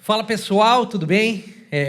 Fala pessoal, tudo bem?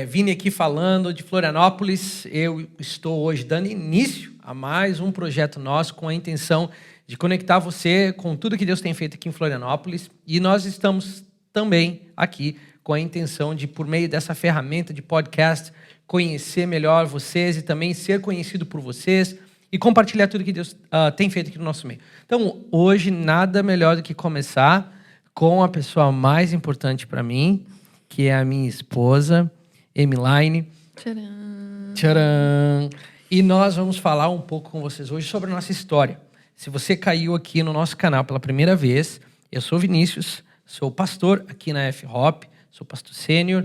Vini aqui falando de Florianópolis. Eu estou hoje dando início a mais um projeto nosso com a intenção de conectar você com tudo que Deus tem feito aqui em Florianópolis. E nós estamos também aqui com a intenção de, por meio dessa ferramenta de podcast, conhecer melhor vocês e também ser conhecido por vocês e compartilhar tudo que Deus tem feito aqui no nosso meio. Então, hoje, nada melhor do que começar com a pessoa mais importante para mim, que é a minha esposa, Emiline. Tcharam! Tcharam! E nós vamos falar um pouco com vocês hoje sobre a nossa história. Se você caiu aqui no nosso canal pela primeira vez, eu sou Vinícius, sou pastor aqui na F-Hop, sou pastor sênior,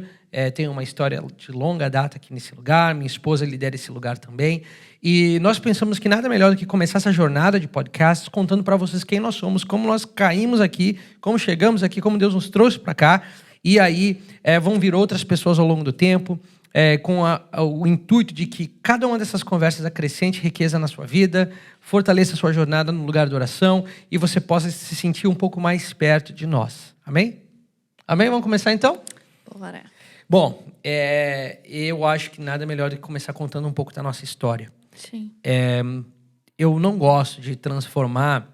tenho uma história de longa data aqui nesse lugar, minha esposa lidera esse lugar também. E nós pensamos que nada melhor do que começar essa jornada de podcasts contando para vocês quem nós somos, como nós caímos aqui, como chegamos aqui, como Deus nos trouxe para cá. E aí vão vir outras pessoas ao longo do tempo, com o intuito de que cada uma dessas conversas acrescente riqueza na sua vida, fortaleça a sua jornada no lugar de oração e você possa se sentir um pouco mais perto de nós. Amém? Amém? Vamos começar então? Bora. Bom, eu acho que nada melhor do que começar contando um pouco da nossa história. Sim. Eu não gosto de transformar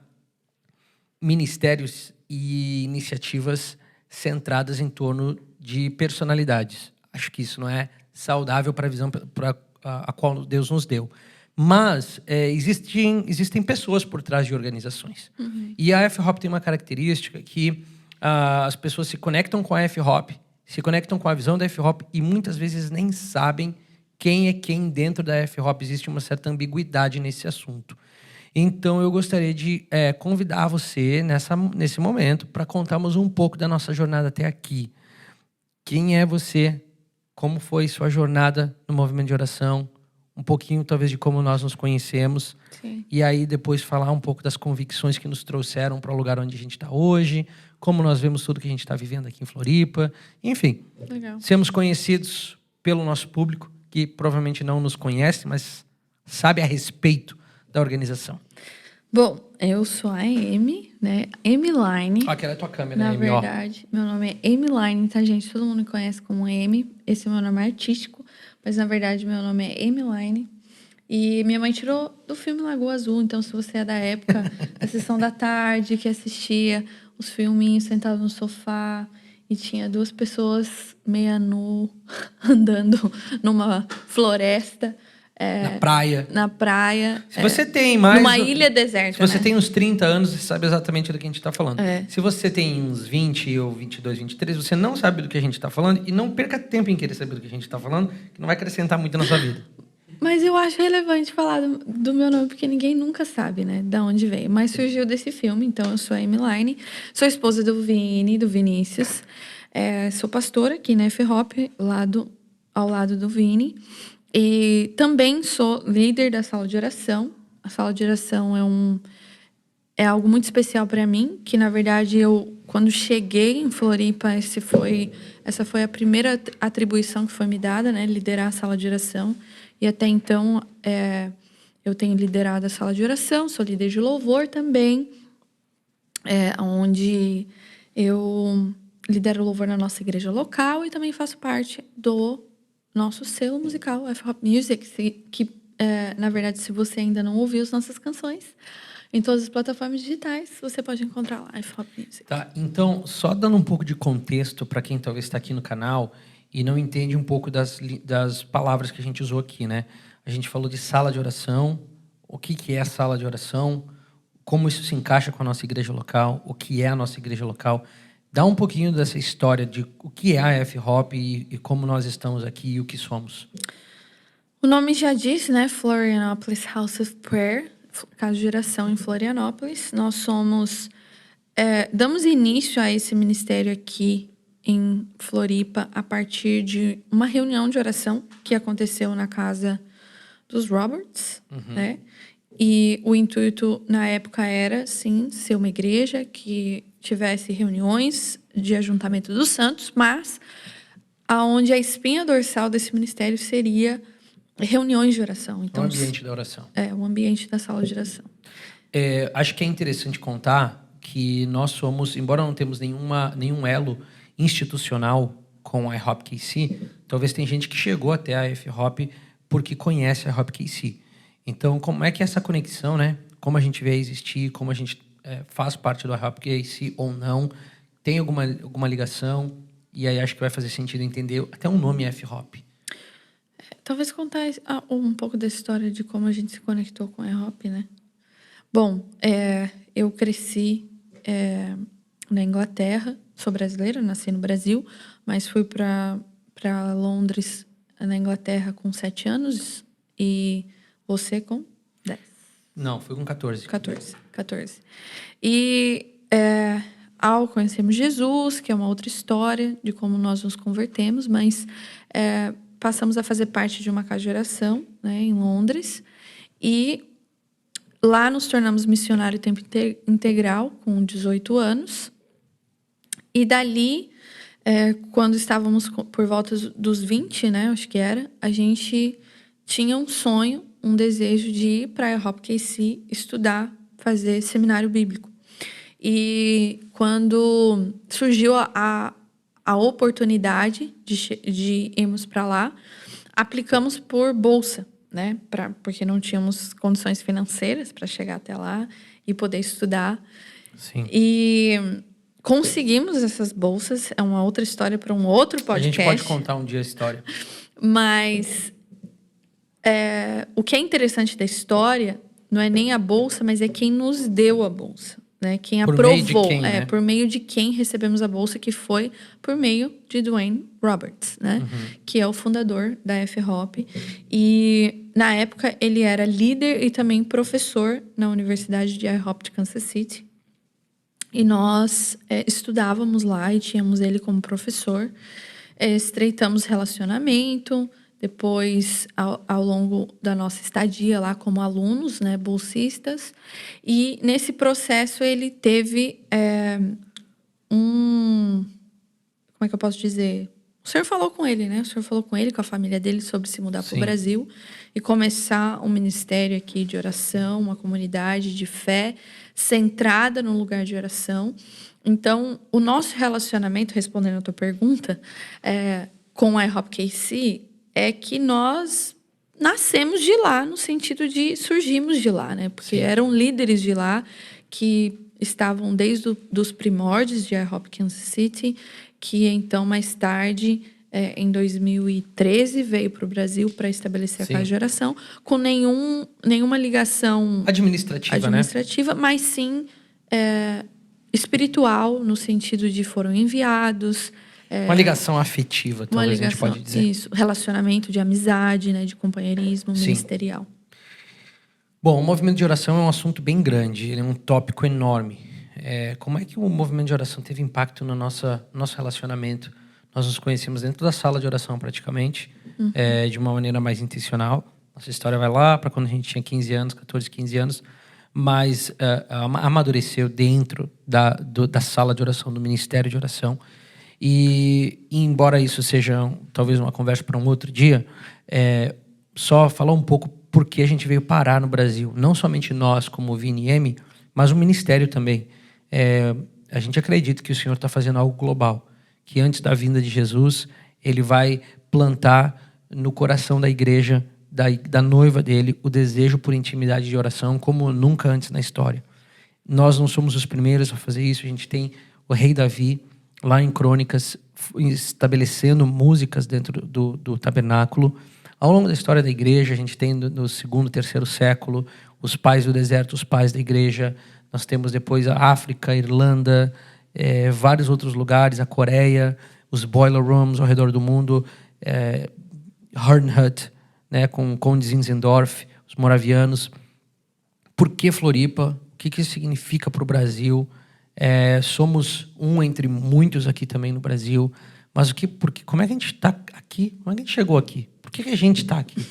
ministérios e iniciativas centradas em torno de personalidades. Acho que isso não é saudável para a visão a qual Deus nos deu. Mas existem pessoas por trás de organizações. Uhum. E a F-Hop tem uma característica que as pessoas se conectam com a F-Hop, se conectam com a visão da F-Hop e muitas vezes nem sabem quem é quem dentro da F-Hop. Existe uma certa ambiguidade nesse assunto. Então, eu gostaria de convidar você nesse momento para contarmos um pouco da nossa jornada até aqui. Quem é você? Como foi sua jornada no movimento de oração? Um pouquinho, talvez, de como nós nos conhecemos. Sim. E aí, depois, falar um pouco das convicções que nos trouxeram para o lugar onde a gente está hoje, como nós vemos tudo que a gente está vivendo aqui em Floripa. Enfim, Legal. Sermos conhecidos pelo nosso público, que provavelmente não nos conhece, mas sabe a respeito da organização. Bom, eu sou a Amy, né? Emiline. Aquela é a tua câmera, Na Amy, verdade, meu nome é Emiline, tá, gente? Todo mundo me conhece como Amy. Esse é o meu nome artístico, mas na verdade meu nome é Emiline. E minha mãe tirou do filme Lagoa Azul, então se você é da época da sessão da tarde, que assistia os filminhos sentado no sofá e tinha duas pessoas meia nu andando numa floresta. na praia. Se Se você tem mais... numa ilha deserta, Se você né? tem uns 30 anos, você sabe exatamente do que a gente está falando. É. Se você tem uns 20 ou 22, 23, você não sabe do que a gente está falando e não perca tempo em querer saber do que a gente está falando, que não vai acrescentar muito na sua vida. Mas eu acho relevante falar do meu nome, porque ninguém nunca sabe, né, de onde veio. Mas surgiu desse filme, então eu sou a Emiline, sou esposa do Vini, do Vinícius. Sou pastora aqui na F-Hop, ao lado do Vini. E também sou líder da sala de oração. A sala de oração é algo muito especial para mim, que na verdade quando cheguei em Floripa, essa foi a primeira atribuição que foi me dada, né, liderar a sala de oração. E até então eu tenho liderado a sala de oração, sou líder de louvor também, onde eu lidero o louvor na nossa igreja local e também faço parte do nosso selo musical, F-Hop Music, que, na verdade, se você ainda não ouviu as nossas canções, em todas as plataformas digitais, você pode encontrar lá, F-Hop Music. Tá, então, só dando um pouco de contexto para quem talvez está aqui no canal e não entende um pouco das palavras que a gente usou aqui, né? A gente falou de sala de oração, o que é a sala de oração, como isso se encaixa com a nossa igreja local, o que é a nossa igreja local. Dá um pouquinho dessa história de o que é a F-Hop e como nós estamos aqui e o que somos. O nome já diz, né? Florianópolis House of Prayer, casa de oração em Florianópolis. Nós somos... damos início a esse ministério aqui em Floripa a partir de uma reunião de oração que aconteceu na casa dos Roberts, né? E o intuito na época era, sim, ser uma igreja que tivesse reuniões de ajuntamento dos santos, mas aonde a espinha dorsal desse ministério seria reuniões de oração. Então, O ambiente da oração. o ambiente da sala de oração. Acho que é interessante contar que nós somos, embora não temos nenhum elo institucional com a iHop KC, talvez tem gente que chegou até a F-Hop porque conhece a iHop KC. Então, como é que é essa conexão, né? Como a gente vê existir, como a gente faz parte do iHop KC ou não, tem alguma ligação? E aí acho que vai fazer sentido entender até um nome F-Hop. Talvez contar um pouco da história de como a gente se conectou com a iHop, né? Bom, eu cresci na Inglaterra, sou brasileira, nasci no Brasil, mas fui para Londres, na Inglaterra, com 7 anos e você com 10. Não, fui com 14. 14. E ao conhecermos Jesus, que é uma outra história de como nós nos convertemos, mas passamos a fazer parte de uma casa de oração, né, em Londres, e lá nos tornamos missionário tempo integral, com 18 anos. E dali, quando estávamos por volta dos 20, né, acho que era, a gente tinha um sonho, um desejo de ir para a iHop KC, estudar, fazer seminário bíblico. E quando surgiu a oportunidade de irmos para lá, aplicamos por bolsa, né? Porque não tínhamos condições financeiras para chegar até lá e poder estudar. Sim. E conseguimos essas bolsas. É uma outra história para um outro podcast. A gente pode contar um dia a história. Mas o que é interessante da história não é nem a bolsa, mas é quem nos deu a bolsa, né? Quem por aprovou. Meio de quem, né? Por meio de quem recebemos a bolsa, que foi por meio de Dwayne Roberts, né? Que é o fundador da F-Hop. E, na época, ele era líder e também professor na Universidade de iHop de Kansas City. E nós estudávamos lá e tínhamos ele como professor. Estreitamos relacionamento. Depois, ao longo da nossa estadia lá como alunos, né, bolsistas. E nesse processo ele teve como é que eu posso dizer? O senhor falou com ele, né? O senhor falou com ele, com a família dele, sobre se mudar para o Brasil e começar um ministério aqui de oração, uma comunidade de fé centrada no lugar de oração. Então, o nosso relacionamento, respondendo a tua pergunta, com a iHop KC, é que nós nascemos de lá, no sentido de surgimos de lá, né? Porque eram líderes de lá que estavam desde os primórdios de iHop Kansas City, que então, mais tarde, em 2013, veio para o Brasil para estabelecer a casa de oração, com nenhuma ligação administrativa, né? Mas sim espiritual, no sentido de foram enviados. Uma ligação afetiva, talvez a gente pode dizer. Isso, relacionamento de amizade, né, de companheirismo ministerial. Bom, o movimento de oração é um assunto bem grande, ele é um tópico enorme. Como é que o movimento de oração teve impacto no nosso relacionamento? Nós nos conhecemos dentro da sala de oração, praticamente, de uma maneira mais intencional. Nossa história vai lá para quando a gente tinha 15 anos, 14, 15 anos, mas amadureceu dentro da sala de oração, do ministério de oração. E embora isso seja talvez uma conversa para um outro dia, só falar um pouco por que a gente veio parar no Brasil. Não somente nós, como Vini e Emi, mas o ministério também. A gente acredita que o Senhor está fazendo algo global, que antes da vinda de Jesus, Ele vai plantar no coração da igreja, da noiva dele, o desejo por intimidade de oração, como nunca antes na história. Nós não somos os primeiros a fazer isso. A gente tem o rei Davi, lá em Crônicas, estabelecendo músicas dentro do tabernáculo. Ao longo da história da igreja, a gente tem no 2º, 3º século, os pais do deserto, os pais da igreja. Nós temos depois a África, a Irlanda, vários outros lugares, a Coreia, os boiler rooms ao redor do mundo, Herrnhut, né, com Conde Zinzendorf, os moravianos. Por que Floripa? O que isso significa para o Brasil? Somos um entre muitos aqui também no Brasil, mas como é que a gente está aqui? Como é que a gente chegou aqui? Por que a gente está aqui?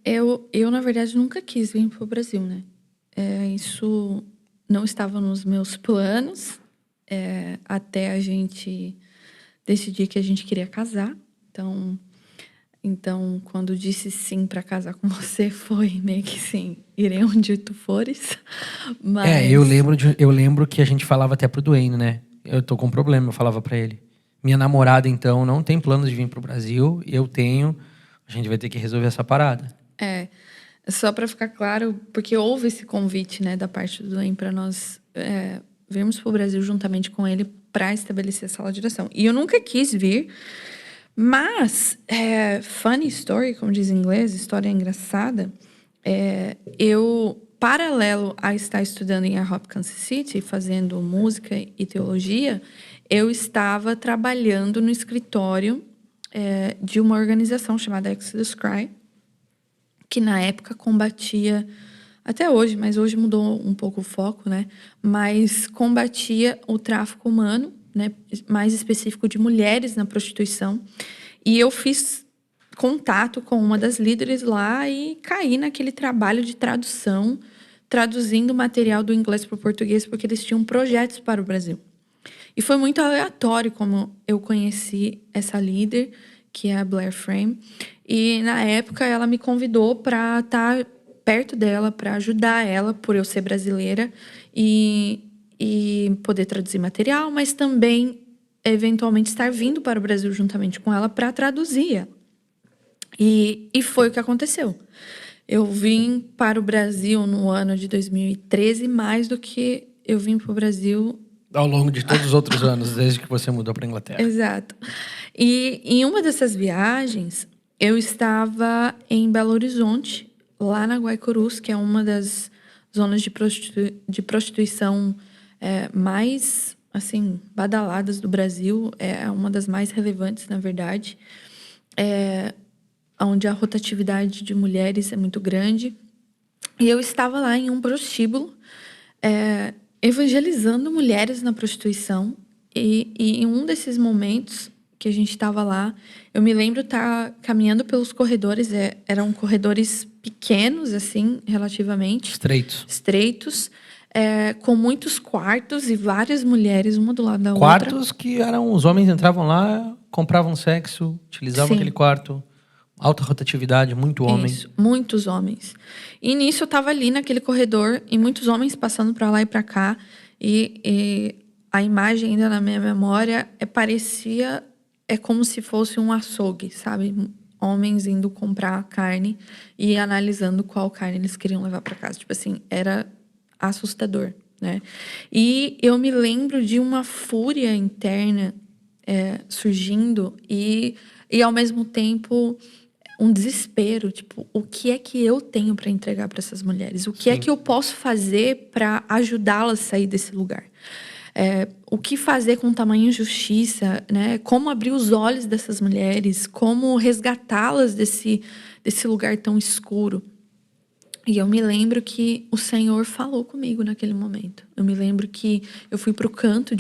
Eu, na verdade, nunca quis vir para o Brasil, né? Isso não estava nos meus planos, até a gente decidir que a gente queria casar. Então, quando disse sim para casar com você, foi meio que sim, irei onde tu fores. Mas... eu lembro que a gente falava até pro Dwayne, né? Eu tô com um problema, eu falava para ele. minha namorada, então, não tem planos de vir pro Brasil, eu tenho, a gente vai ter que resolver essa parada. Só para ficar claro, porque houve esse convite, né, da parte do Dwayne para nós virmos para o Brasil juntamente com ele para estabelecer a sala de oração. E eu nunca quis vir, mas funny story, como diz em inglês, história engraçada, eu, paralelo a estar estudando em IHOP Kansas City, fazendo música e teologia, eu estava trabalhando no escritório de uma organização chamada Exodus Cry, que na época combatia, até hoje, mas hoje mudou um pouco o foco, né? Mas combatia o tráfico humano, né? Mais específico de mulheres na prostituição. E eu fiz contato com uma das líderes lá e caí naquele trabalho de tradução, traduzindo material do inglês para o português, porque eles tinham projetos para o Brasil. E foi muito aleatório como eu conheci essa líder, que é a Blair Frame. E, na época, ela me convidou para estar perto dela, para ajudar ela, por eu ser brasileira, e poder traduzir material, mas também, eventualmente, estar vindo para o Brasil juntamente com ela para traduzir ela. E foi o que aconteceu. Eu vim para o Brasil no ano de 2013, mais do que eu vim para o Brasil Ao longo de todos os outros anos, desde que você mudou para a Inglaterra. Exato. E em uma dessas viagens, eu estava em Belo Horizonte, lá na Guaicurus, que é uma das zonas de prostituição mais, assim, badaladas do Brasil. É uma das mais relevantes, na verdade. Onde a rotatividade de mulheres é muito grande. E eu estava lá em um prostíbulo, evangelizando mulheres na prostituição. E em um desses momentos que a gente estava lá, eu me lembro estar caminhando pelos corredores. Eram corredores pequenos, assim, relativamente. Estreitos. Com muitos quartos e várias mulheres, uma do lado da outra. Quartos que eram... Os homens entravam lá, compravam sexo, utilizavam aquele quarto. Alta rotatividade, muito homem. Isso, muitos homens. E nisso eu estava ali naquele corredor e muitos homens passando para lá e para cá. E a imagem ainda na minha memória parecia... É como se fosse um açougue, sabe? Homens indo comprar carne e analisando qual carne eles queriam levar para casa. Tipo assim, era assustador, né? E eu me lembro de uma fúria interna surgindo e ao mesmo tempo... um desespero, tipo, o que é que eu tenho para entregar para essas mulheres? O que é que eu posso fazer para ajudá-las a sair desse lugar? O que fazer com tamanha injustiça, né? Como abrir os olhos dessas mulheres? Como resgatá-las desse lugar tão escuro? E eu me lembro que o Senhor falou comigo naquele momento. Eu me lembro que eu fui pro canto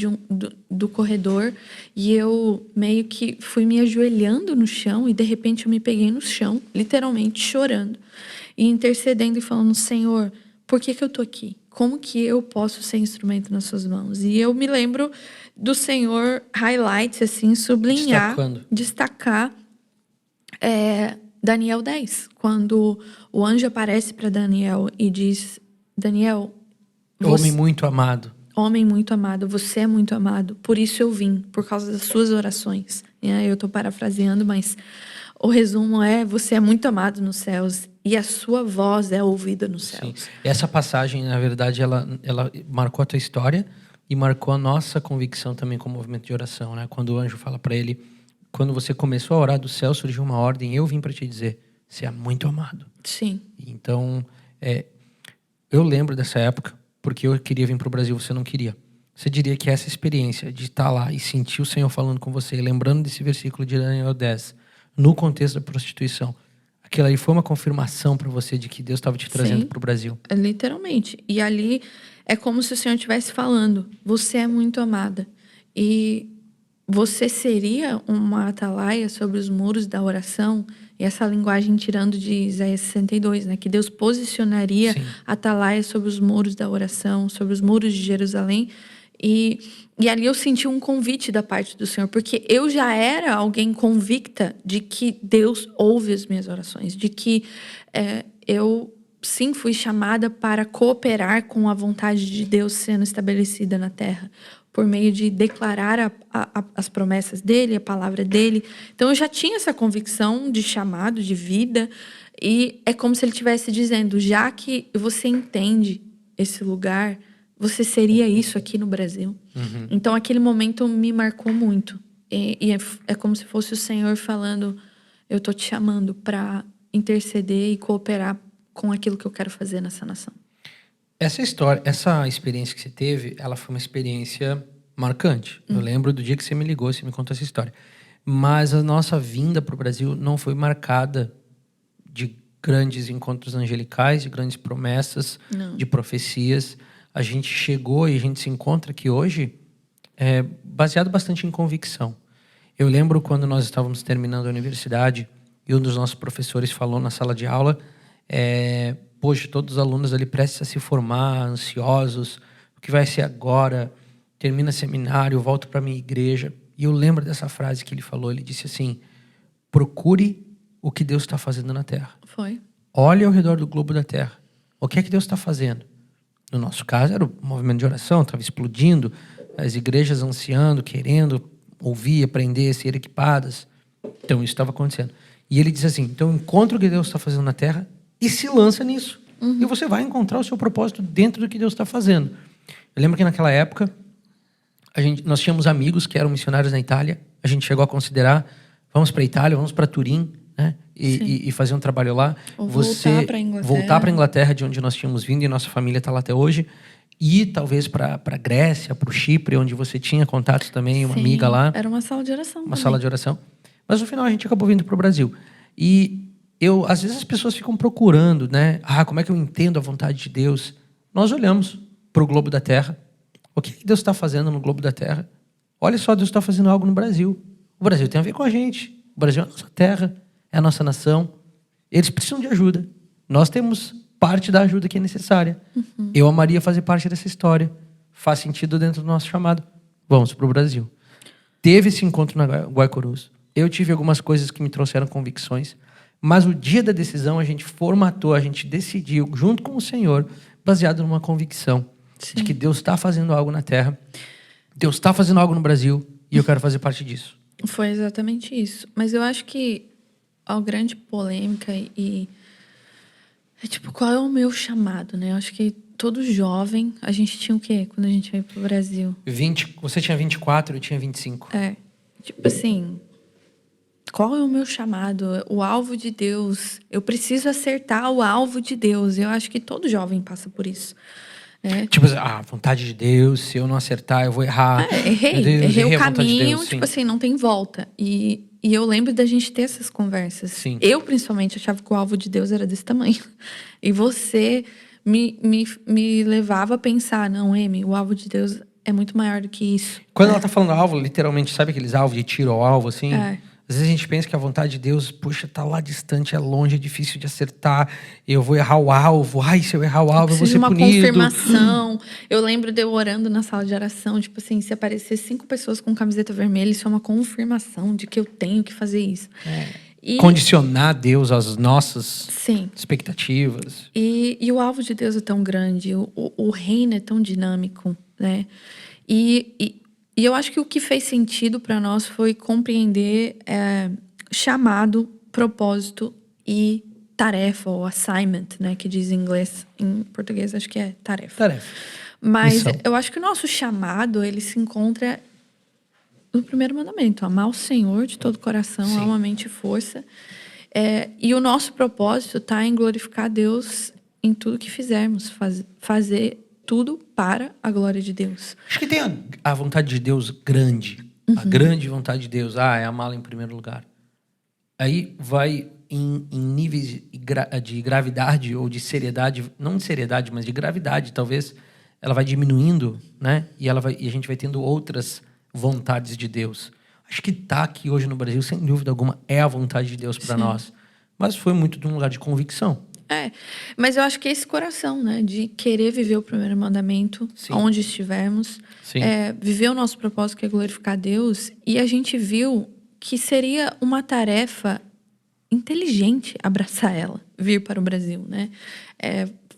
do corredor e eu meio que fui me ajoelhando no chão e de repente eu me peguei no chão, literalmente chorando e intercedendo e falando: Senhor, por que eu tô aqui? Como que eu posso ser instrumento nas suas mãos? E eu me lembro do Senhor highlight, assim, sublinhar, destacar Daniel 10, quando o anjo aparece para Daniel e diz: Daniel, homem muito amado. Homem muito amado, você é muito amado, por isso eu vim, por causa das suas orações. Eu estou parafraseando, mas o resumo você é muito amado nos céus e a sua voz é ouvida nos céus. Sim. Essa passagem, na verdade, ela marcou a tua história e marcou a nossa convicção também como movimento de oração, né? Quando o anjo fala para ele: quando você começou a orar do céu, surgiu uma ordem, eu vim para te dizer, você é muito amado. Sim. Então, eu lembro dessa época, porque eu queria vir para o Brasil, você não queria. Você diria que essa experiência de estar lá e sentir o Senhor falando com você, lembrando desse versículo de Daniel 10, no contexto da prostituição, aquilo aí foi uma confirmação para você de que Deus estava te trazendo para o Brasil? Literalmente. E ali é como se o Senhor estivesse falando, você é muito amada. E você seria uma atalaia sobre os muros da oração, e essa linguagem tirando de Isaías 62, né? Que Deus posicionaria atalaia sobre os muros da oração, sobre os muros de Jerusalém. E ali eu senti um convite da parte do Senhor, porque eu já era alguém convicta de que Deus ouve as minhas orações, de que eu sim fui chamada para cooperar com a vontade de Deus sendo estabelecida na terra. por meio de declarar as promessas dele, a palavra dele. Então, eu já tinha essa convicção de chamado, de vida. E é como se ele estivesse dizendo, já que você entende esse lugar, você seria isso aqui no Brasil. Então, aquele momento me marcou muito. E é como se fosse o Senhor falando, eu tô te chamando para interceder e cooperar com aquilo que eu quero fazer nessa nação. Essa história, essa experiência que você teve, ela foi uma experiência marcante. Eu lembro do dia que você me ligou, você me contou essa história. Mas a nossa vinda para o Brasil não foi marcada de grandes encontros angelicais, de grandes promessas, de profecias. A gente chegou e a gente se encontra aqui hoje baseado bastante em convicção. Eu lembro quando nós estávamos terminando a universidade e um dos nossos professores falou na sala de aula, poxa, todos os alunos ali prestes a se formar, ansiosos, o que vai ser agora? Termina seminário, volto para minha igreja. E eu lembro dessa frase que ele falou, ele disse assim, procure o que Deus está fazendo na Terra. Foi. Olhe ao redor do globo da Terra. O que é que Deus está fazendo? No nosso caso, era o movimento de oração, estava explodindo, as igrejas ansiando, querendo ouvir, aprender, ser equipadas. Então, isso estava acontecendo. E ele diz assim, então encontra o que Deus está fazendo na Terra e se lança nisso. E você vai encontrar o seu propósito dentro do que Deus está fazendo. Eu lembro que naquela época, nós tínhamos amigos que eram missionários na Itália. A gente chegou a considerar, vamos para a Itália, vamos para Turim, né? E fazer um trabalho lá. Ou voltar para a Inglaterra. Voltar para a Inglaterra, de onde nós tínhamos vindo, e nossa família está lá até hoje. E talvez para a Grécia, para o Chipre, onde você tinha contatos também, uma amiga lá. Era uma sala de oração Uma também. sala de oração. Mas no final a gente acabou vindo para o Brasil. E às vezes as pessoas ficam procurando, né? Como é que eu entendo a vontade de Deus? Nós olhamos para o globo da Terra. O que Deus está fazendo no globo da Terra? Olha só, Deus está fazendo algo no Brasil. O Brasil tem a ver com a gente. O Brasil é a nossa terra, é a nossa nação. Eles precisam de ajuda. Nós temos parte da ajuda que é necessária. Eu amaria fazer parte dessa história. Faz sentido dentro do nosso chamado. Vamos para o Brasil. Teve esse encontro na Guaicurus. Eu tive algumas coisas que me trouxeram convicções. Mas o dia da decisão a gente formatou, a gente decidiu, junto com o Senhor, baseado numa convicção de que Deus está fazendo algo na Terra, Deus está fazendo algo no Brasil e eu quero fazer parte disso. Foi exatamente isso. Mas eu acho que a grande polêmica qual é o meu chamado, né? Eu acho que todo jovem, a gente tinha o quê quando a gente veio pro Brasil? Você tinha 24, eu tinha 25. Assim, qual é o meu chamado? O alvo de Deus. Eu preciso acertar o alvo de Deus. Eu acho que todo jovem passa por isso. A vontade de Deus, se eu não acertar, eu vou errar. Errei o caminho, não tem volta. E eu lembro da gente ter essas conversas. Sim. Eu, principalmente, achava que o alvo de Deus era desse tamanho. E você me levava a pensar, não, Amy, o alvo de Deus é muito maior do que isso. Quando ela tá falando alvo, literalmente, sabe aqueles alvos de tiro ao alvo, assim? Às vezes a gente pensa que a vontade de Deus, puxa, tá lá distante, é longe, é difícil de acertar, eu vou errar o alvo, se eu errar o alvo, eu vou ser punido. Preciso de uma confirmação. Eu lembro de eu orando na sala de oração, se aparecer 5 pessoas com camiseta vermelha, isso é uma confirmação de que eu tenho que fazer isso. Condicionar Deus às nossas expectativas. E o alvo de Deus é tão grande, o reino é tão dinâmico, né? E eu acho que o que fez sentido para nós foi compreender chamado, propósito e tarefa, ou assignment, né? Que diz em inglês. Em português, acho que é tarefa. Mas missão. Eu acho que o nosso chamado, ele se encontra no primeiro mandamento. Amar o Senhor de todo o coração, alma, mente e força. E o nosso propósito está em glorificar Deus em tudo que fizermos. Fazer tudo para a glória de Deus. Acho que tem a vontade de Deus grande. A grande vontade de Deus. É amá-lo em primeiro lugar. Aí vai em níveis de gravidade ou de seriedade. Não de seriedade, mas de gravidade. Talvez ela vai diminuindo, né? E a gente vai tendo outras vontades de Deus. Acho que tá aqui hoje no Brasil, sem dúvida alguma, é a vontade de Deus para nós. Mas foi muito de um lugar de convicção. Mas eu acho que é esse coração, né? De querer viver o primeiro mandamento, onde estivermos. Viver o nosso propósito, que é glorificar Deus. E a gente viu que seria uma tarefa inteligente abraçar ela, vir para o Brasil, né?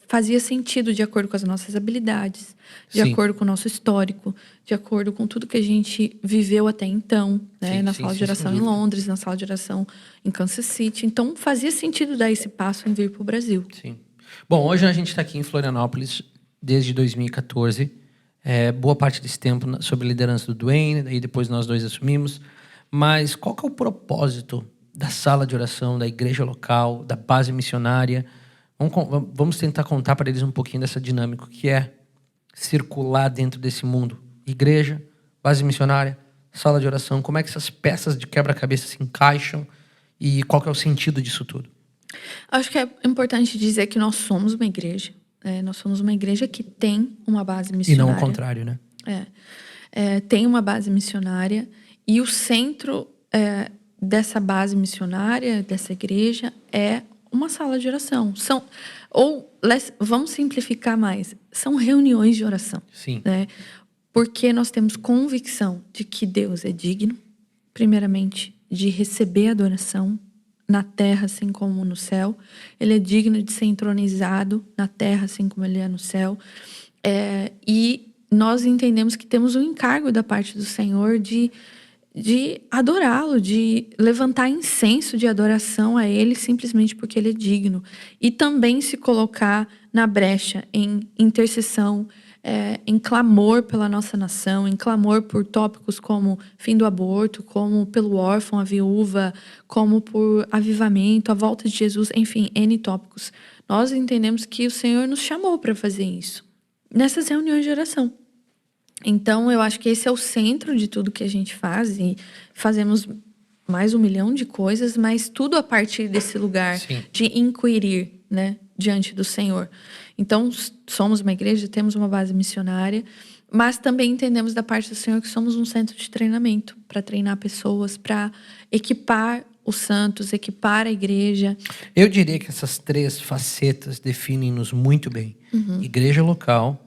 fazia sentido de acordo com as nossas habilidades, de Sim. acordo com o nosso histórico, de acordo com tudo que a gente viveu até então, né? Sim, Na sim, sala de sim, sem oração em dúvida. Londres, na sala de oração em Kansas City. Então, fazia sentido dar esse passo em vir para o Brasil. Sim. Bom, hoje a gente está aqui em Florianópolis desde 2014. Boa parte desse tempo sob a liderança do Dwayne, daí depois nós dois assumimos. Mas qual que é o propósito da sala de oração, da igreja local, da base missionária? Vamos tentar contar para eles um pouquinho dessa dinâmica, o que é circular dentro desse mundo. Igreja, base missionária, sala de oração, como é que essas peças de quebra-cabeça se encaixam e qual que é o sentido disso tudo? Acho que é importante dizer que nós somos uma igreja. Nós somos uma igreja que tem uma base E não missionária. o contrário, né? Tem uma base missionária e o centro dessa base missionária, dessa igreja, é uma sala de oração. Vamos simplificar mais, são reuniões de oração. Sim. Né? Porque nós temos convicção de que Deus é digno, primeiramente, de receber adoração na terra, assim como no céu. Ele é digno de ser entronizado na terra, assim como ele é no céu. E nós entendemos que temos um encargo da parte do Senhor de adorá-lo, de levantar incenso de adoração a Ele simplesmente porque Ele é digno. E também se colocar na brecha em intercessão, em clamor pela nossa nação, em clamor por tópicos como fim do aborto, como pelo órfão, a viúva, como por avivamento, a volta de Jesus, enfim, N tópicos. Nós entendemos que o Senhor nos chamou para fazer isso nessas reuniões de oração. Então, eu acho que esse é o centro de tudo que a gente faz e fazemos mais 1 milhão de coisas, mas tudo a partir desse lugar Sim. de inquirir, né, diante do Senhor. Então, somos uma igreja, temos uma base missionária, mas também entendemos da parte do Senhor que somos um centro de treinamento para treinar pessoas, para equipar os santos, equipar a igreja. Eu diria que essas 3 facetas definem-nos muito bem. Igreja local,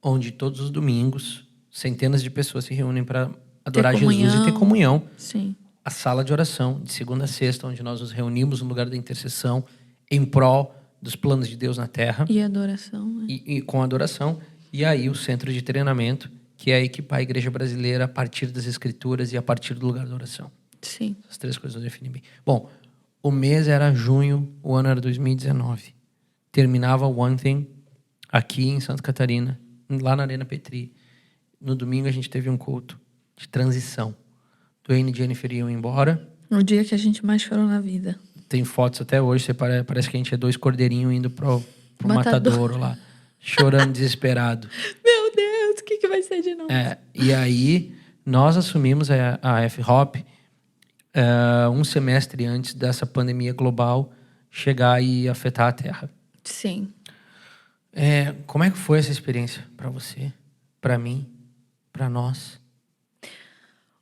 onde todos os domingos centenas de pessoas se reúnem para adorar Jesus e ter comunhão. Sim. A sala de oração, de segunda a sexta, onde nós nos reunimos no lugar da intercessão, em prol dos planos de Deus na terra. E adoração. Né? E com adoração. E aí o centro de treinamento, que é equipar a igreja brasileira a partir das escrituras e a partir do lugar da oração. Sim. Essas 3 coisas definem bem. Bom, o mês era junho, o ano era 2019. Terminava o One Thing aqui em Santa Catarina, lá na Arena Petri. No domingo a gente teve um culto de transição. Dwayne e Jennifer iam embora. O dia que a gente mais chorou na vida. Tem fotos até hoje, parece que a gente é 2 cordeirinhos indo pro Matadouro. matadouro lá, chorando desesperado. Meu Deus, o que vai ser de nós? E aí nós assumimos a F-Hop um semestre antes dessa pandemia global chegar e afetar a Terra. Sim. Como é que foi essa experiência para você, para mim, para nós?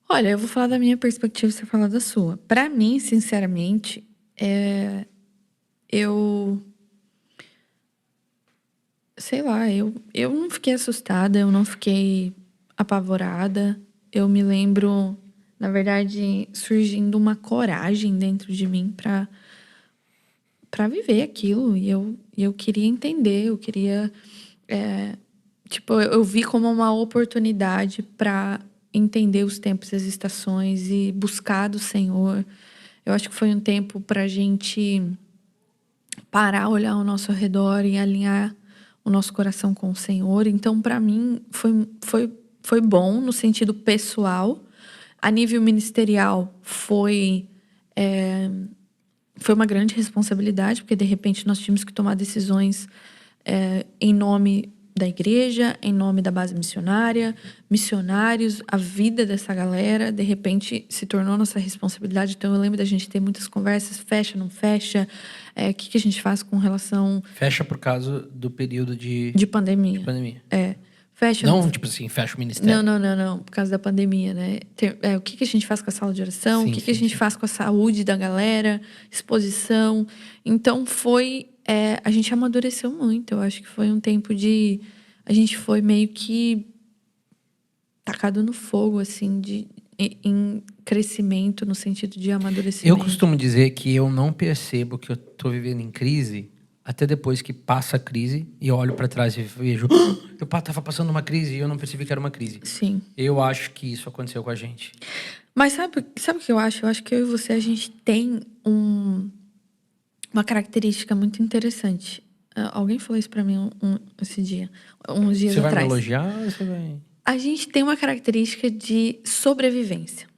Olha, eu vou falar da minha perspectiva e você falar da sua. Para mim, sinceramente, sei lá, eu não fiquei assustada, eu não fiquei apavorada. Eu me lembro, na verdade, surgindo uma coragem dentro de mim para viver aquilo. E eu queria entender, eu queria... eu vi como uma oportunidade para entender os tempos e as estações e buscar do Senhor. Eu acho que foi um tempo para a gente parar, olhar ao nosso redor e alinhar o nosso coração com o Senhor. Então, para mim, foi bom no sentido pessoal. A nível ministerial, foi uma grande responsabilidade, porque, de repente, nós tínhamos que tomar decisões em nome da igreja, em nome da base missionária, missionários, a vida dessa galera, de repente, se tornou nossa responsabilidade. Então, eu lembro da gente ter muitas conversas, fecha, não fecha, o que a gente faz com relação... Fecha por causa do período de pandemia. Fecha. Não, tipo assim, fecha o ministério. Não, por causa da pandemia, né? O que a gente faz com a sala de oração, Sim, o que a gente faz com a saúde da galera, exposição. Então, a gente amadureceu muito. Eu acho que foi um tempo de... A gente foi meio que tacado no fogo, assim, em crescimento, no sentido de amadurecimento. Eu costumo dizer que eu não percebo que eu tô vivendo em crise até depois que passa a crise e eu olho para trás e vejo, eu estava passando uma crise e eu não percebi que era uma crise. Sim. Eu acho que isso aconteceu com a gente. Mas sabe o que eu acho? Eu acho que eu e você, a gente tem uma característica muito interessante. Alguém falou isso pra mim esse dia, uns dias Você vai me atrás. elogiar ou você vai... A gente tem uma característica de sobrevivência.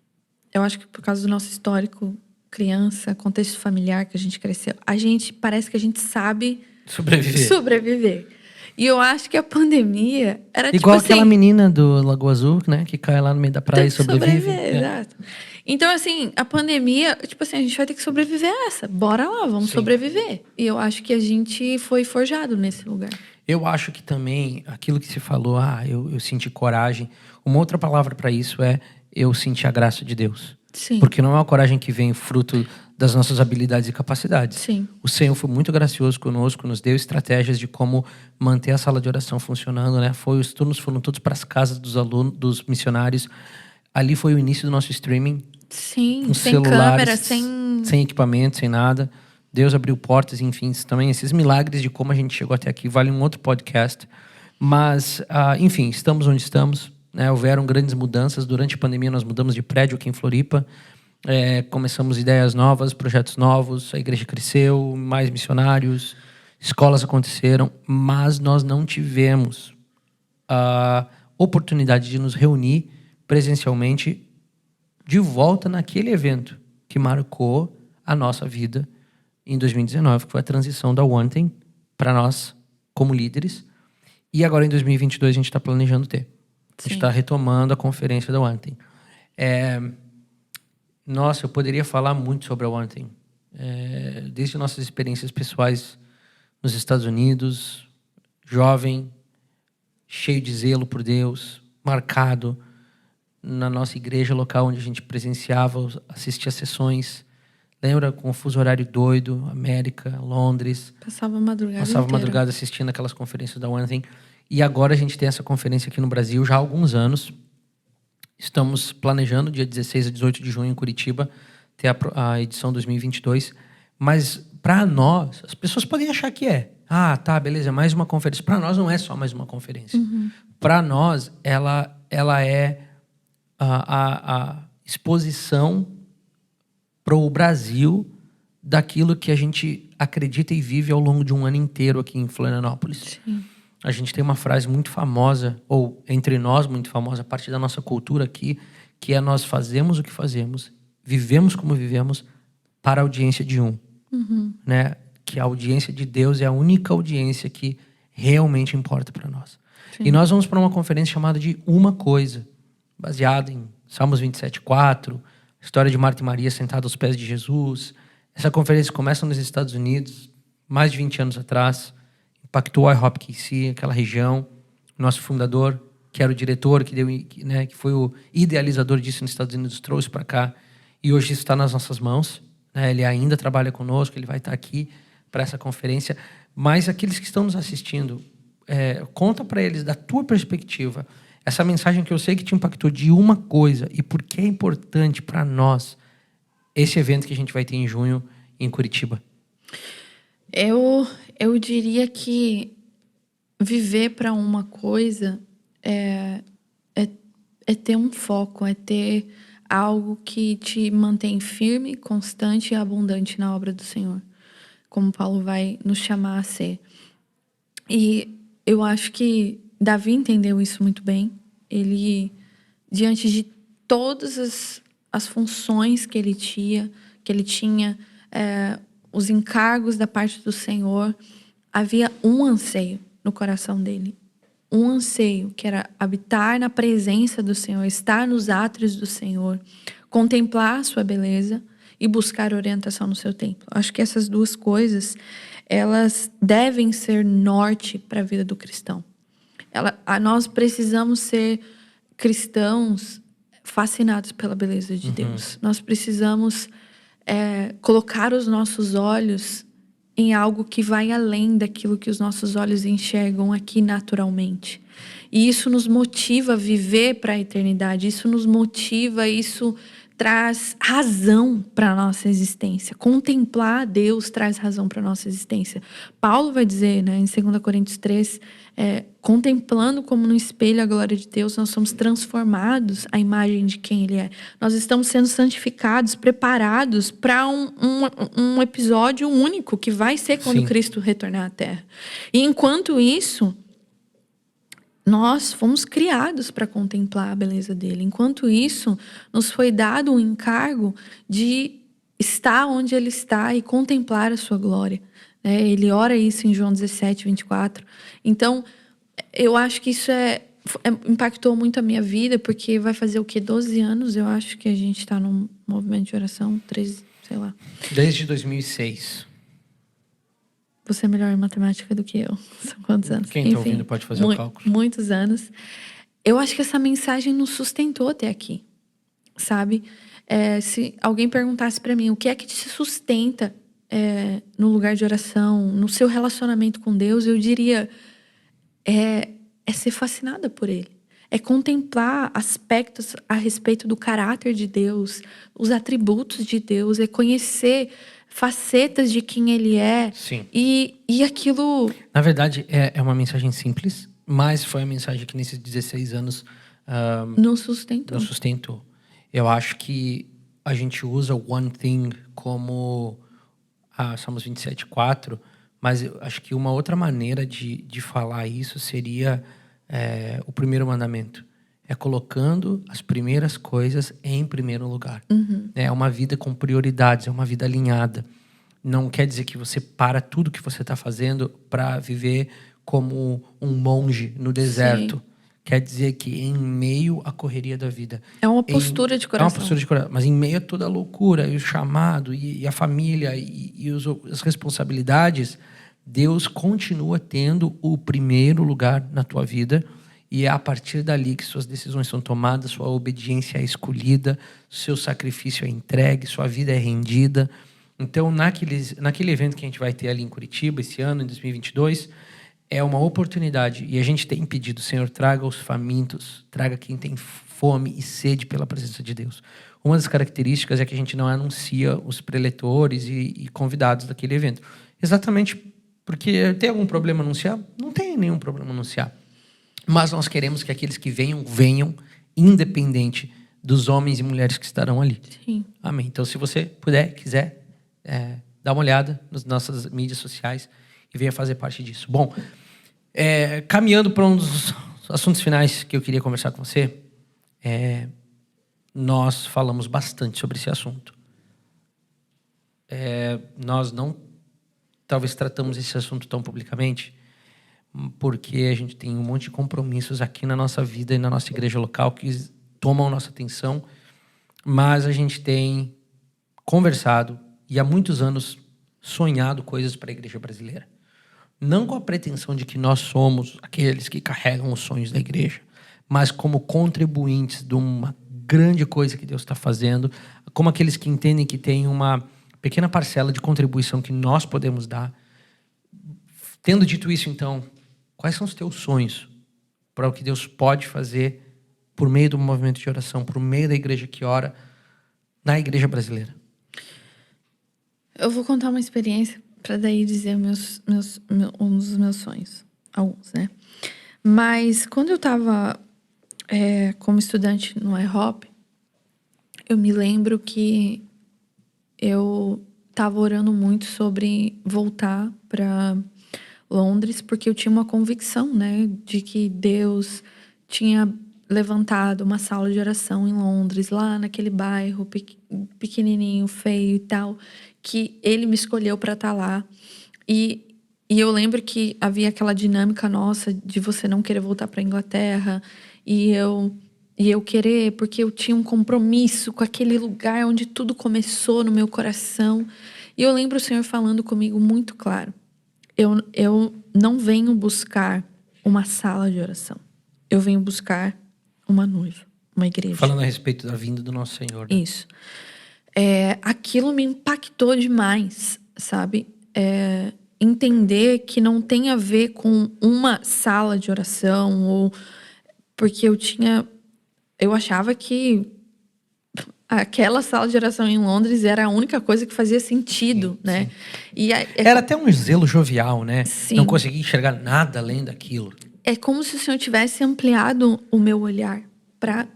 Eu acho que por causa do nosso histórico, criança, contexto familiar que a gente cresceu, parece que a gente sabe sobreviver. E eu acho que a pandemia era igual tipo aquela assim, menina do Lagoa Azul, né? Que cai lá no meio da praia e sobrevive. Exato. Então, assim, a pandemia, tipo assim, a gente vai ter que sobreviver a essa. Bora lá, vamos sobreviver. E eu acho que a gente foi forjado nesse lugar. Eu acho que também, aquilo que você falou, eu senti coragem. Uma outra palavra para isso é eu senti a graça de Deus. Sim. Porque não é uma coragem que vem fruto das nossas habilidades e capacidades. Sim. O Senhor foi muito gracioso conosco, nos deu estratégias de como manter a sala de oração funcionando, né? Os turnos foram todos para as casas dos alunos, dos missionários. Ali foi o início do nosso streaming. Sim, com sem celulares, câmera, sem equipamento, sem nada. Deus abriu portas, enfim, também esses milagres de como a gente chegou até aqui vale um outro podcast. Mas, enfim, estamos onde estamos. Né? Houveram grandes mudanças. Durante a pandemia, nós mudamos de prédio aqui em Floripa. Começamos ideias novas, projetos novos. A igreja cresceu, mais missionários, escolas aconteceram. Mas nós não tivemos a oportunidade de nos reunir presencialmente de volta naquele evento que marcou a nossa vida em 2019, que foi a transição da One Thing para nós como líderes. E agora em 2022 a gente está planejando ter. A gente está retomando a conferência da One Thing. Nossa, eu poderia falar muito sobre a One Thing. Desde nossas experiências pessoais nos Estados Unidos, jovem, cheio de zelo por Deus, marcado na nossa igreja local onde a gente presenciava, assistia sessões. Lembra? Com o fuso horário doido, América, Londres. Passava madrugada assistindo aquelas conferências da One Thing. E agora a gente tem essa conferência aqui no Brasil já há alguns anos. Estamos planejando, dia 16 a 18 de junho, em Curitiba, ter a edição 2022. Mas, para nós, as pessoas podem achar que tá, beleza, é mais uma conferência. Para nós, não é só mais uma conferência. Uhum. Para nós, ela é a exposição para o Brasil daquilo que a gente acredita e vive ao longo de um ano inteiro aqui em Florianópolis. Sim. A gente tem uma frase muito famosa, ou entre nós muito famosa, a parte da nossa cultura aqui, que é: nós fazemos o que fazemos, vivemos como vivemos para a audiência de um. Uhum. Né? Que a audiência de Deus é a única audiência que realmente importa para nós. Sim. E nós vamos para uma conferência chamada de Uma Coisa, baseada em Salmos 27:4, a história de Marta e Maria sentadas aos pés de Jesus. Essa conferência começa nos Estados Unidos, mais de 20 anos atrás, impactou a IHOP KC, aquela região. Nosso fundador, que era o diretor, que foi o idealizador disso nos Estados Unidos, trouxe para cá. E hoje isso está nas nossas mãos. Né? Ele ainda trabalha conosco, ele vai estar aqui para essa conferência. Mas aqueles que estão nos assistindo, conta para eles, da tua perspectiva, essa mensagem que eu sei que te impactou de uma coisa e por que é importante para nós esse evento que a gente vai ter em junho em Curitiba. Eu diria que viver para uma coisa é ter um foco, é ter algo que te mantém firme, constante e abundante na obra do Senhor, como Paulo vai nos chamar a ser. E eu acho que Davi entendeu isso muito bem. Ele, diante de todas as funções que ele tinha, os encargos da parte do Senhor, havia um anseio no coração dele. Um anseio que era habitar na presença do Senhor, estar nos átrios do Senhor, contemplar a sua beleza e buscar orientação no seu templo. Acho que essas duas coisas, elas devem ser norte para a vida do cristão. Nós precisamos ser cristãos fascinados pela beleza de Deus. Nós precisamos colocar os nossos olhos em algo que vai além daquilo que os nossos olhos enxergam aqui naturalmente. E isso nos motiva a viver para a eternidade. Isso nos motiva, isso traz razão para a nossa existência. Contemplar Deus traz razão para a nossa existência. Paulo vai dizer, né, em 2 Coríntios 3, contemplando como no espelho a glória de Deus, nós somos transformados à imagem de quem Ele é. Nós estamos sendo santificados, preparados para um episódio único que vai ser quando Sim. Cristo retornar à Terra. E enquanto isso, nós fomos criados para contemplar a beleza dele. Enquanto isso, nos foi dado um encargo de estar onde ele está e contemplar a sua glória. Ele ora isso em João 17, 24. Então, eu acho que isso impactou muito a minha vida, porque vai fazer o quê? 12 anos, eu acho que a gente está num movimento de oração, 13, sei lá. Desde 2006. Você é melhor em matemática do que eu. São quantos anos? Quem está ouvindo pode fazer o cálculo. Muitos anos. Eu acho que essa mensagem nos sustentou até aqui, sabe? Se alguém perguntasse para mim o que é que te sustenta no lugar de oração, no seu relacionamento com Deus, eu diria é ser fascinada por Ele. É contemplar aspectos a respeito do caráter de Deus, os atributos de Deus, é conhecer facetas de quem Ele é. Sim. E aquilo... Na verdade, é uma mensagem simples, mas foi a mensagem que nesses 16 anos nos sustentou. Eu acho que a gente usa o One Thing como Salmos 27:4, mas eu acho que uma outra maneira de falar isso seria o primeiro mandamento. É colocando as primeiras coisas em primeiro lugar. Uhum. É uma vida com prioridades, é uma vida alinhada. Não quer dizer que você para tudo que você está fazendo para viver como um monge no deserto. Sim. Quer dizer que em meio à correria da vida... É uma postura de coração. É uma postura de coração. Mas em meio a toda a loucura, e o chamado, e a família, e as responsabilidades, Deus continua tendo o primeiro lugar na tua vida. E é a partir dali que suas decisões são tomadas, sua obediência é escolhida, seu sacrifício é entregue, sua vida é rendida. Então, naquele evento que a gente vai ter ali em Curitiba, esse ano, em 2022, é uma oportunidade. E a gente tem pedido, Senhor, traga os famintos, traga quem tem fome e sede pela presença de Deus. Uma das características é que a gente não anuncia os preletores e convidados daquele evento. Exatamente porque tem algum problema anunciar? Não tem nenhum problema anunciar. Mas nós queremos que aqueles que venham, independente dos homens e mulheres que estarão ali. Sim. Amém. Então, se você quiser, dá uma olhada nas nossas mídias sociais e venha fazer parte disso. Bom, caminhando para um dos assuntos finais que eu queria conversar com você, nós falamos bastante sobre esse assunto. Nós não, talvez, tratamos esse assunto tão publicamente, porque a gente tem um monte de compromissos aqui na nossa vida e na nossa igreja local que tomam nossa atenção, mas a gente tem conversado e há muitos anos sonhado coisas para a igreja brasileira. Não com a pretensão de que nós somos aqueles que carregam os sonhos da igreja, mas como contribuintes de uma grande coisa que Deus está fazendo, como aqueles que entendem que tem uma pequena parcela de contribuição que nós podemos dar. Tendo dito isso, então, quais são os teus sonhos para o que Deus pode fazer por meio do movimento de oração, por meio da igreja que ora, na igreja brasileira? Eu vou contar uma experiência para daí dizer um dos meus sonhos. Alguns, né? Mas quando eu estava como estudante no IHOP, eu me lembro que eu estava orando muito sobre voltar para Londres, porque eu tinha uma convicção, né, de que Deus tinha levantado uma sala de oração em Londres, lá naquele bairro pequenininho, feio e tal, que Ele me escolheu para estar lá. E eu lembro que havia aquela dinâmica nossa de você não querer voltar para a Inglaterra e eu querer, porque eu tinha um compromisso com aquele lugar onde tudo começou no meu coração. E eu lembro o Senhor falando comigo muito claro. Eu não venho buscar uma sala de oração. Eu venho buscar uma noiva, uma igreja. Falando a respeito da vinda do nosso Senhor. Né? Isso. Aquilo me impactou demais, sabe? Entender que não tem a ver com uma sala de oração, ou porque eu achava que aquela sala de oração em Londres era a única coisa que fazia sentido, Sim, né? sim. E Era até um zelo jovial, né? Sim. Não conseguia enxergar nada além daquilo. é como se o Senhor tivesse ampliado o meu olhar para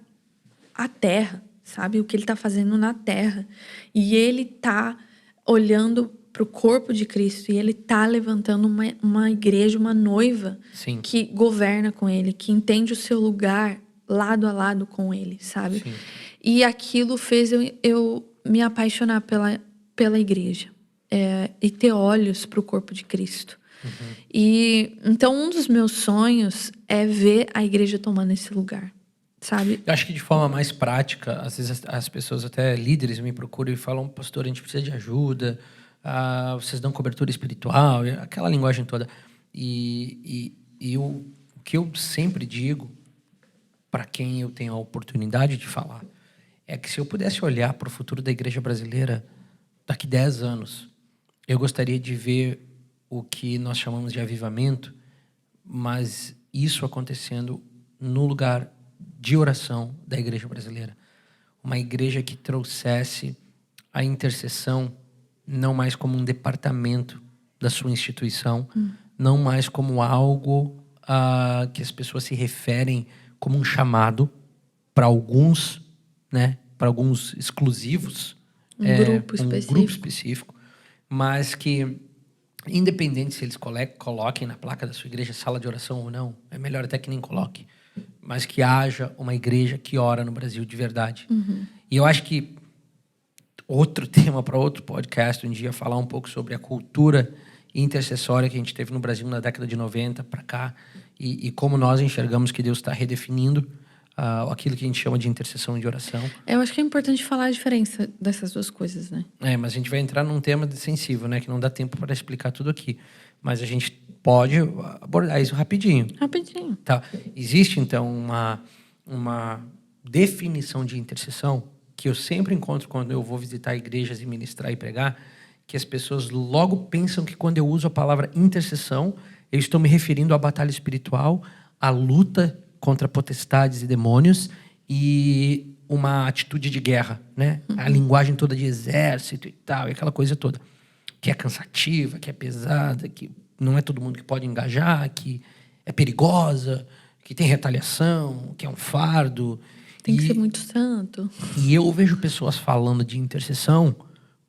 a terra, sabe? O que ele está fazendo na terra. E ele está olhando para o corpo de Cristo e ele está levantando uma igreja, uma noiva Sim. que governa com ele, que entende o seu lugar lado a lado com ele, sabe? Sim. E aquilo fez eu me apaixonar pela igreja e ter olhos para o corpo de Cristo. E então um dos meus sonhos é ver a igreja tomando esse lugar, sabe? Eu acho que de forma mais prática, às vezes as pessoas, até líderes, me procuram e falam: pastor, a gente precisa de ajuda, vocês dão cobertura espiritual, aquela linguagem toda. E o que eu sempre digo, para quem eu tenho a oportunidade de falar, é que se eu pudesse olhar para o futuro da igreja brasileira daqui 10 anos, eu gostaria de ver o que nós chamamos de avivamento, mas isso acontecendo no lugar de oração da igreja brasileira. Uma igreja que trouxesse a intercessão não mais como um departamento da sua instituição, não mais como algo que as pessoas se referem como um chamado para alguns, né, para alguns exclusivos, Um grupo específico, mas que, independente se eles coloquem na placa da sua igreja sala de oração ou não, é melhor até que nem coloque, mas que haja uma igreja que ora no Brasil de verdade. E eu acho que outro tema para outro podcast um dia, falar um pouco sobre a cultura intercessória que a gente teve no Brasil na década de 90 para cá, e como nós enxergamos que Deus está redefinindo aquilo que a gente chama de intercessão e de oração. Eu acho que é importante falar a diferença dessas duas coisas, né? Mas a gente vai entrar num tema sensível, né? Que não dá tempo para explicar tudo aqui. Mas a gente pode abordar isso rapidinho. Rapidinho. Tá. Existe, então, uma definição de intercessão que eu sempre encontro quando eu vou visitar igrejas e ministrar e pregar, que as pessoas logo pensam que quando eu uso a palavra intercessão, eu estou me referindo à batalha espiritual, à luta contra potestades e demônios e uma atitude de guerra, né? A linguagem toda de exército e tal, e aquela coisa toda, que é cansativa, que é pesada, que não é todo mundo que pode engajar, que é perigosa, que tem retaliação, que é um fardo. Tem que ser muito santo. E eu vejo pessoas falando de intercessão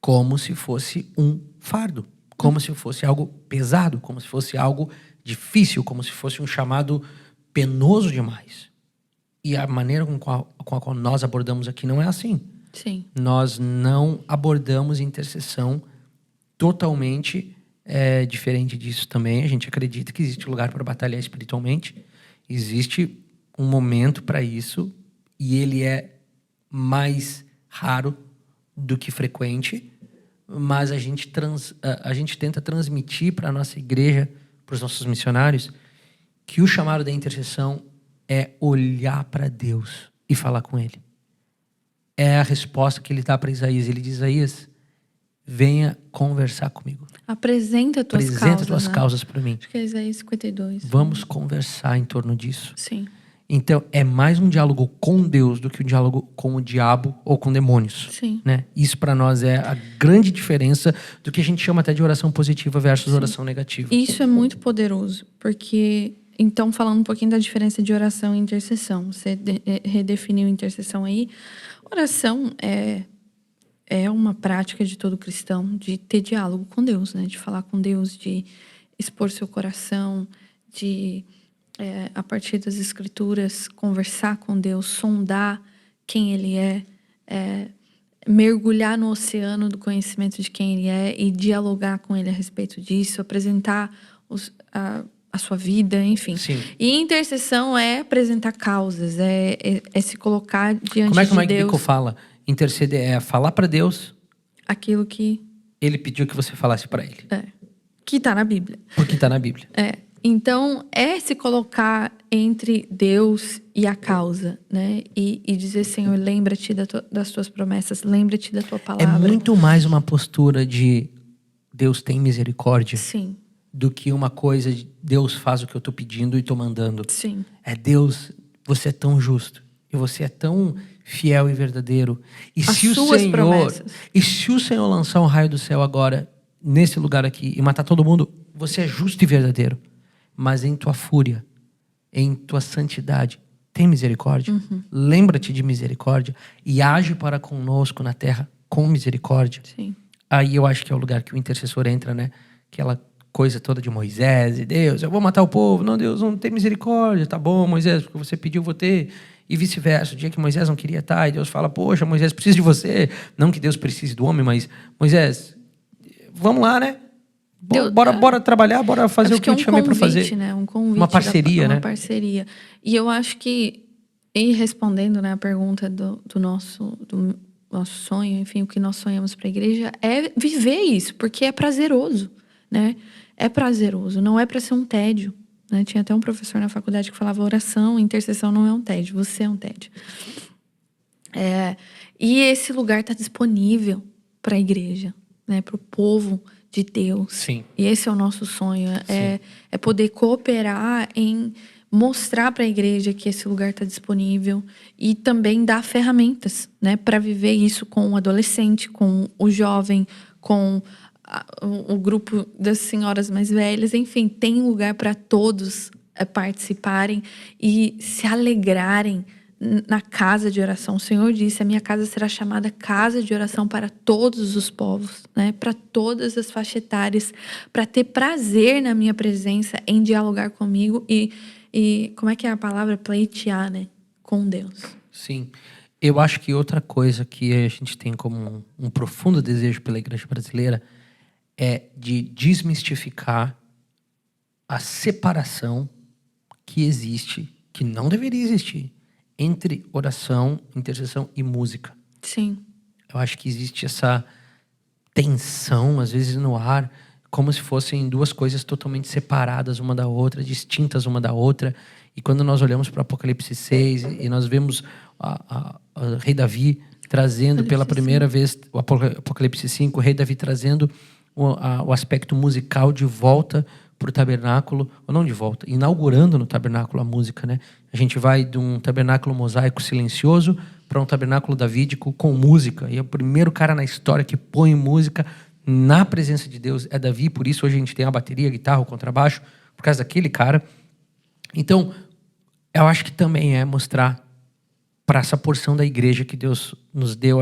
como se fosse um fardo, como se fosse algo pesado, como se fosse algo difícil, como se fosse um chamado penoso demais. E a maneira com a qual nós abordamos aqui não é assim. Sim. Nós não abordamos intercessão totalmente diferente disso também. A gente acredita que existe lugar para batalhar espiritualmente. Existe um momento para isso e ele é mais raro do que frequente, mas a gente tenta transmitir para a nossa igreja, para os nossos missionários, que o chamado da intercessão é olhar para Deus e falar com Ele. É a resposta que Ele dá para Isaías. Ele diz: Isaías, venha conversar comigo. Apresenta tuas causas. Apresenta tuas causas para mim. Acho que é Isaías 52. Vamos conversar em torno disso. Sim. Então, é mais um diálogo com Deus do que um diálogo com o diabo ou com demônios. Sim. Né? Isso para nós é a grande diferença do que a gente chama até de oração positiva versus oração negativa. Isso é muito poderoso, porque, então, falando um pouquinho da diferença de oração e intercessão, você redefiniu intercessão aí. Oração é uma prática de todo cristão, de ter diálogo com Deus, né? De falar com Deus, de expor seu coração, de... a partir das escrituras, conversar com Deus, sondar quem Ele é, mergulhar no oceano do conhecimento de quem Ele é e dialogar com Ele a respeito disso, apresentar a sua vida, enfim. Sim. E intercessão é apresentar causas, é se colocar diante de Deus. Como é que o Mike Bickle fala? Interceder é falar para Deus aquilo que Ele pediu que você falasse para Ele. Que está na Bíblia. Porque está na Bíblia. Então, é se colocar entre Deus e a causa, né? E dizer: Senhor, lembra-te das tuas promessas, lembra-te da tua palavra. É muito mais uma postura de Deus tem misericórdia. Sim. Do que uma coisa de Deus faz o que eu estou pedindo e estou mandando. Sim. É Deus, você é tão justo. E você é tão fiel e verdadeiro. E As se suas promessas. E se o Senhor lançar um raio do céu agora, nesse lugar aqui, e matar todo mundo, você é justo e verdadeiro. Mas em tua fúria, em tua santidade, tem misericórdia. Lembra-te de misericórdia e age para conosco na terra com misericórdia. Sim. Aí eu acho que é o lugar que o intercessor entra, né? Aquela coisa toda de Moisés e Deus, eu vou matar o povo. Não, Deus, não tem misericórdia. Tá bom, Moisés, porque você pediu, eu vou ter. E vice-versa. O dia que Moisés não queria estar, e Deus fala, poxa, Moisés, preciso de você. Não que Deus precise do homem, mas, Moisés, vamos lá, né? Bora trabalhar, bora fazer o que eu te chamei para fazer. Né? Um convite. Uma parceria, né? Uma parceria. E eu acho que, e respondendo, né, a pergunta do nosso sonho, enfim, o que nós sonhamos para a igreja, é viver isso, porque é prazeroso, né? É prazeroso, não é para ser um tédio. Né? Tinha até um professor na faculdade que falava oração, intercessão não é um tédio, você é um tédio. E esse lugar está disponível para a igreja, né? Para o povo de Deus. Sim. E esse é o nosso sonho, é poder cooperar em mostrar para a igreja que esse lugar está disponível e também dar ferramentas, né, para viver isso com o adolescente, com o jovem, com o grupo das senhoras mais velhas. Enfim, tem lugar para todos participarem e se alegrarem na casa de oração. O Senhor disse, a minha casa será chamada casa de oração para todos os povos, né? Para todas as faixas etárias, para ter prazer na minha presença, em dialogar comigo e como é que é a palavra? Pleitear, né? Com Deus. Sim. Eu acho que outra coisa que a gente tem como um profundo desejo pela igreja brasileira é de desmistificar a separação que existe, que não deveria existir, entre oração, intercessão e música. Sim. Eu acho que existe essa tensão, às vezes, no ar, como se fossem duas coisas totalmente separadas uma da outra, distintas uma da outra. E quando nós olhamos para Apocalipse 6 e nós vemos o rei Davi trazendo pela primeira vez, o Apocalipse 5, o rei Davi trazendo o aspecto musical de volta para o tabernáculo, ou não de volta, inaugurando no tabernáculo a música, né? A gente vai de um tabernáculo mosaico silencioso para um tabernáculo davídico com música. E é o primeiro cara na história que põe música na presença de Deus é Davi, por isso hoje a gente tem a bateria, a guitarra, o contrabaixo, por causa daquele cara. Então, eu acho que também é mostrar para essa porção da igreja que Deus nos deu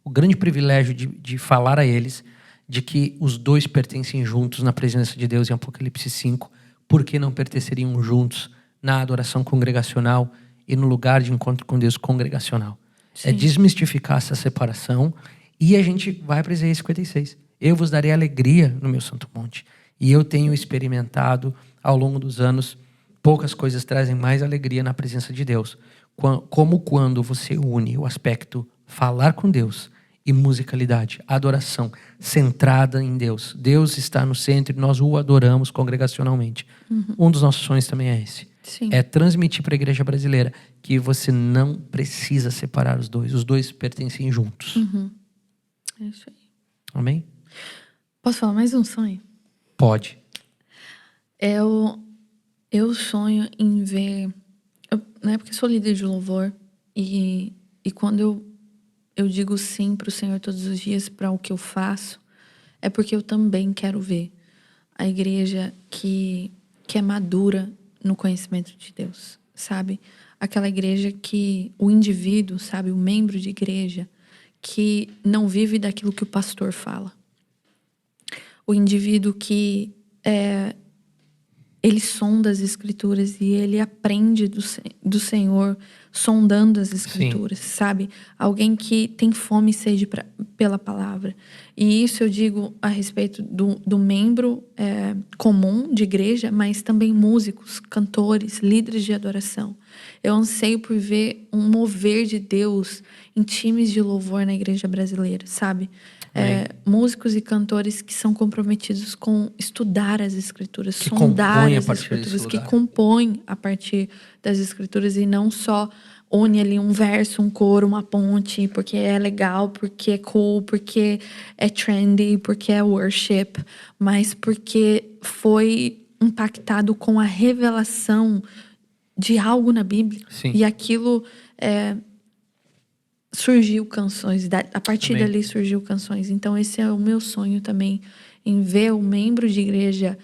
o grande privilégio de falar a eles de que os dois pertencem juntos na presença de Deus em Apocalipse 5, por que não pertenceriam juntos na adoração congregacional e no lugar de encontro com Deus congregacional? Sim. É desmistificar essa separação e a gente vai para Isaías 56. Eu vos darei alegria no meu santo monte. E eu tenho experimentado ao longo dos anos, poucas coisas trazem mais alegria na presença de Deus, como quando você une o aspecto falar com Deus e musicalidade, adoração centrada em Deus. Deus está no centro e nós o adoramos congregacionalmente. Um dos nossos sonhos também é esse. Sim. É transmitir para a igreja brasileira que você não precisa separar os dois pertencem juntos. É isso aí. Amém? Posso falar mais um sonho? Pode. Eu sonho em ver... né, porque eu sou líder de louvor e quando eu digo sim para o Senhor todos os dias para o que eu faço, é porque eu também quero ver a igreja que é madura no conhecimento de Deus, sabe? Aquela igreja que o indivíduo, sabe, o membro de igreja, que não vive daquilo que o pastor fala. O indivíduo que ele sonda as escrituras e ele aprende do Senhor sondando as escrituras, Sim. sabe? Alguém que tem fome e sede pela palavra. E isso eu digo a respeito do membro comum de igreja, mas também músicos, cantores, líderes de adoração. Eu anseio por ver um mover de Deus em times de louvor na igreja brasileira, sabe? Músicos e cantores que são comprometidos com estudar as escrituras, que sondar as escrituras, que compõem a partir das escrituras e não só une ali um verso, um coro, uma ponte, porque é legal, porque é cool, porque é trendy, porque é worship, mas porque foi impactado com a revelação de algo na Bíblia. Sim. E aquilo surgiu canções. A partir Amém. dali surgiu canções. Então, esse é o meu sonho também, em ver o membro de igreja,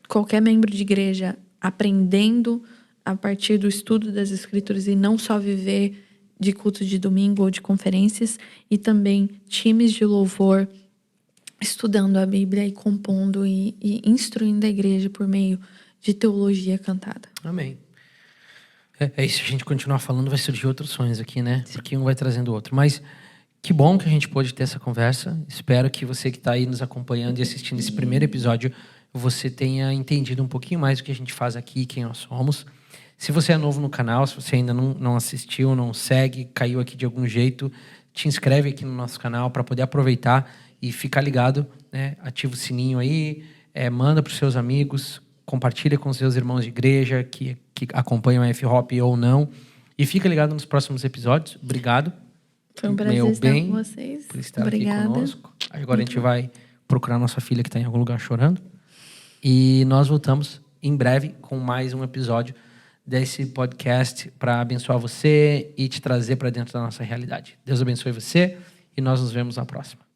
qualquer membro de igreja, aprendendo a partir do estudo das Escrituras e não só viver de culto de domingo ou de conferências, e também times de louvor estudando a Bíblia e compondo e instruindo a igreja por meio de teologia cantada. Amém. É isso, a gente continuar falando, vai surgir outros sonhos aqui, né? Porque um vai trazendo o outro. Mas que bom que a gente pôde ter essa conversa. Espero que você que está aí nos acompanhando e assistindo esse primeiro episódio, você tenha entendido um pouquinho mais o que a gente faz aqui, quem nós somos. Se você é novo no canal, se você ainda não assistiu, não segue, caiu aqui de algum jeito, te inscreve aqui no nosso canal para poder aproveitar e ficar ligado, né? Ativa o sininho aí, manda para os seus amigos, compartilha com seus irmãos de igreja que acompanham a F-Hop ou não. E fica ligado nos próximos episódios. Obrigado. Foi um prazer estar com vocês. Por estar Obrigada. aqui conosco. Agora a gente vai procurar nossa filha que está em algum lugar chorando. E nós voltamos em breve com mais um episódio desse podcast para abençoar você e te trazer para dentro da nossa realidade. Deus abençoe você e nós nos vemos na próxima.